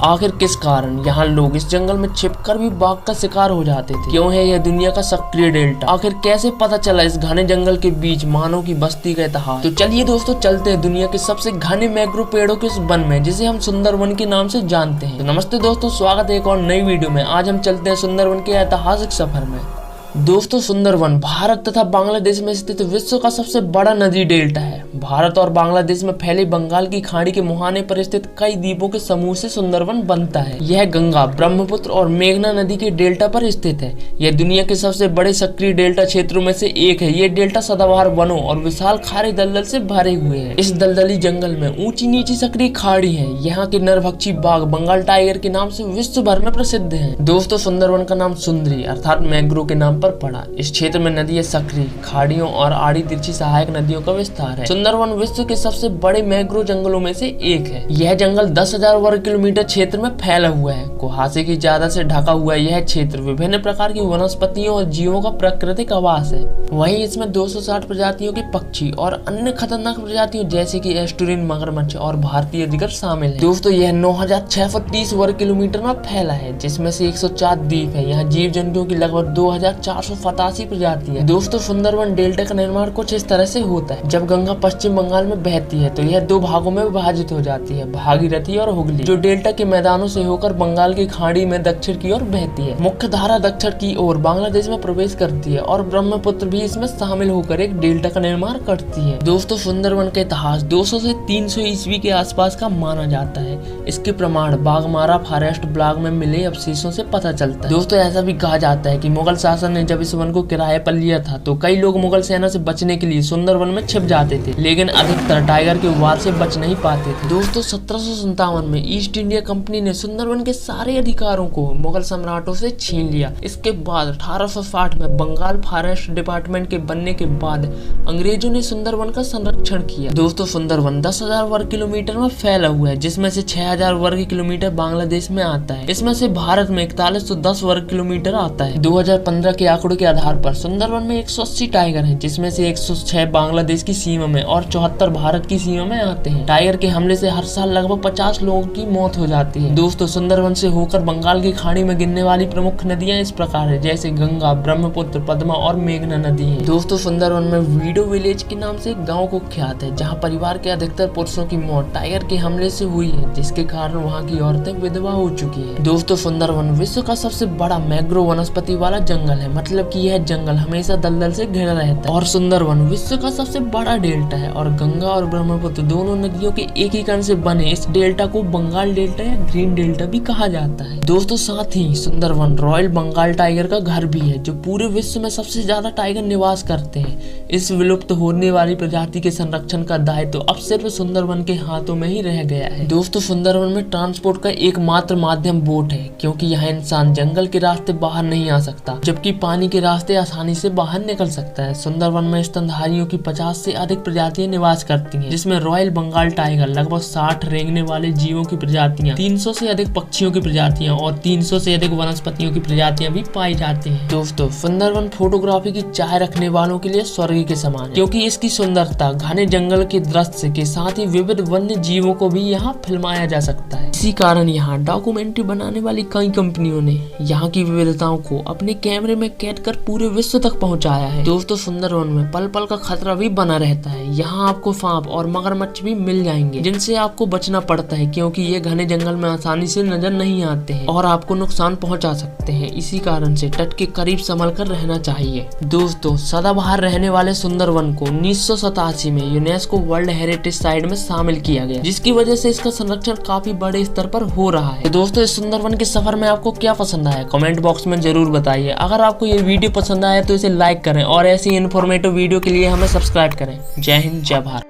आखिर किस कारण यहाँ लोग इस जंगल में छिपकर भी बाघ का शिकार हो जाते थे? क्यों है यह दुनिया का सक्रिय डेल्टा? आखिर कैसे पता चला इस घने जंगल के बीच मानव की बस्ती का इतिहास? तो चलिए दोस्तों, चलते हैं दुनिया के सबसे घने मैंग्रोव पेड़ों के उस वन में जिसे हम सुंदरवन के नाम से जानते हैं। तो नमस्ते दोस्तों, स्वागत है एक और नई वीडियो में। आज हम चलते हैं सुंदरवन के ऐतिहासिक सफर में। दोस्तों, सुंदरवन भारत तथा बांग्लादेश में स्थित विश्व का सबसे बड़ा नदी डेल्टा है। भारत और बांग्लादेश में फैले बंगाल की खाड़ी के मुहाने पर स्थित कई द्वीपों के समूह से सुंदरवन बनता है। यह गंगा, ब्रह्मपुत्र और मेघना नदी के डेल्टा पर स्थित है। यह दुनिया के सबसे बड़े सक्रिय डेल्टा क्षेत्रों में से एक है। यह डेल्टा सदाबहार वनों और विशाल खारे दलदल से भरे हुए है। इस दलदली जंगल में ऊंची नीची सक्रिय खाड़ी है। यहाँ के नरभक्षी बाघ बंगाल टाइगर के नाम से विश्व भर में प्रसिद्ध है। दोस्तों, सुंदरवन का नाम सुंदरी अर्थात मैंग्रोव के नाम पड़ा। इस क्षेत्र में नदियां सक्रिय खाड़ियों और आड़ी तिरछी सहायक नदियों का विस्तार है। सुंदरवन विश्व के सबसे बड़े मैंग्रोव जंगलों में से एक है। यह जंगल 10,000 वर्ग किलोमीटर क्षेत्र में फैला हुआ है। कुहासे की चादर से ढका हुआ यह क्षेत्र विभिन्न प्रकार की वनस्पतियों और जीवों का प्राकृतिक आवास है। वहीं इसमें 260 प्रजातियों के पक्षी और अन्य खतरनाक प्रजातियों जैसे कि एस्टुरिन मगरमच्छ और भारतीय अजगर शामिल है। दोस्तों, यह 9,630 वर्ग किलोमीटर में फैला है, जिसमें से 104 द्वीप है। यहाँ जीव जंतुओं की लगभग 2,487 प्रजाति है। दोस्तों, सुंदरवन डेल्टा का निर्माण कुछ इस तरह से होता है। जब गंगा पश्चिम बंगाल में बहती है तो यह दो भागों में विभाजित हो जाती है, भागीरथी और हुगली, जो डेल्टा के मैदानों से होकर बंगाल की खाड़ी में दक्षिण की ओर बहती है। मुख्य धारा दक्षिण की ओर बांग्लादेश में प्रवेश करती है और ब्रह्मपुत्र भी इसमें शामिल होकर एक डेल्टा का निर्माण करती है। दोस्तों, सुंदरवन का इतिहास 200 से 300 ईस्वी के आसपास का माना जाता है। इसके प्रमाण बाघमारा फॉरेस्ट ब्लॉक में मिले अवशेषों से पता चलता है। दोस्तों, ऐसा भी कहा जाता है कि मुगल शासन ने जब इस वन को किराए पर लिया था तो कई लोग मुगल सेना से बचने के लिए सुंदरवन में छिप जाते थे, लेकिन अधिकतर टाइगर के वार से बच नहीं पाते थे। दोस्तों, 1757 में ईस्ट इंडिया कंपनी ने सुंदरवन के सारे अधिकारों को मुगल सम्राटों से छीन लिया। इसके बाद 1860 में बंगाल फॉरेस्ट डिपार्टमेंट के बनने के बाद अंग्रेजों ने सुंदरवन का संरक्षण किया। दोस्तों, सुंदरवन 10,000 वर्ग किलोमीटर में फैला हुआ है, जिसमें से 6,000 वर्ग किलोमीटर बांग्लादेश में आता है। इसमें से भारत में 4110 वर्ग किलोमीटर आता है। 2015 के आंकड़ों के आधार पर सुंदरवन में 180 टाइगर हैं, जिसमें से 106 बांग्लादेश की सीमा में और 74 भारत की सीमा में आते हैं। टाइगर के हमले से हर साल लगभग 50 लोगों की मौत हो जाती है। दोस्तों, सुंदरवन से होकर बंगाल की खाड़ी में गिरने वाली प्रमुख नदियां इस प्रकार है, जैसे गंगा, ब्रह्मपुत्र, पद्मा और मेघना नदी है। दोस्तों, सुंदरवन में वीडो विलेज के नाम से एक गाँव कुख्यात है, जहाँ परिवार के अधिकतर पुरुषों की मौत टाइगर के हमले से हुई है, जिसके कारण वहाँ की औरतें विधवा हो चुकी है। दोस्तों, सुंदरवन विश्व का सबसे बड़ा मैंग्रोव वनस्पति वाला जंगल है, मतलब कि यह जंगल हमेशा दलदल से घिरा रहता है। और सुंदरवन विश्व का सबसे बड़ा डेल्टा है और गंगा और ब्रह्मपुत्र दोनों नदियों के एकीकरण से बने इस डेल्टा को बंगाल डेल्टा या ग्रीन डेल्टा भी कहा जाता है। दोस्तों, साथ ही सुंदरवन रॉयल बंगाल टाइगर का घर भी है, जो पूरे विश्व में सबसे ज्यादा टाइगर निवास करते हैं। इस विलुप्त होने वाली प्रजाति के संरक्षण का दायित्व अब सिर्फ सुंदरवन के हाथों में ही रह गया है। दोस्तों, सुंदरवन में ट्रांसपोर्ट का एकमात्र माध्यम बोट है, क्योंकि यहाँ इंसान जंगल के रास्ते बाहर नहीं आ सकता, जबकि पानी के रास्ते आसानी से बाहर निकल सकता है। सुंदरवन में स्तनधारियों की 50 से अधिक प्रजातियां निवास करती हैं, जिसमें रॉयल बंगाल टाइगर, लगभग 60 रेंगने वाले जीवों की प्रजातियां, 300 से अधिक पक्षियों की प्रजातियां और 300 से अधिक वनस्पतियों की प्रजातियां भी पाई जाती हैं। दोस्तों, सुंदरवन फोटोग्राफी की चाह रखने वालों के लिए स्वर्ग के समान है, क्योंकि इसकी सुंदरता घने जंगल के दृश्य के साथ ही विविध वन्य जीवों को भी यहाँ फिल्माया जा सकता है। इसी कारण यहाँ डॉक्यूमेंट्री बनाने वाली कई कंपनियों ने यहाँ की विविधताओं को अपने कैमरे में कैद कर पूरे विश्व तक पहुँचाया है। दोस्तों, सुंदरवन में पल पल का खतरा भी बना रहता है। यहाँ आपको सांप और मगरमच्छ भी मिल जाएंगे, जिनसे आपको बचना पड़ता है, क्योंकि ये घने जंगल में आसानी से नजर नहीं आते हैं और आपको नुकसान पहुँचा सकते हैं। इसी कारण से तट के करीब संभल कर रहना चाहिए। दोस्तों, सदाबहार रहने वाले सुंदरवन को 1987 में यूनेस्को वर्ल्ड हेरिटेज साइट में शामिल किया गया, जिसकी वजह से इसका संरक्षण काफी बड़े स्तर पर हो रहा है। दोस्तों, इस सुंदरवन के सफर में आपको क्या पसंद आया, कमेंट बॉक्स में जरूर बताइए। अगर आपको ये वीडियो पसंद आया तो इसे लाइक करें और ऐसी इन्फॉर्मेटिव वीडियो के लिए हमें सब्सक्राइब करें। जय हिंद, जय भारत।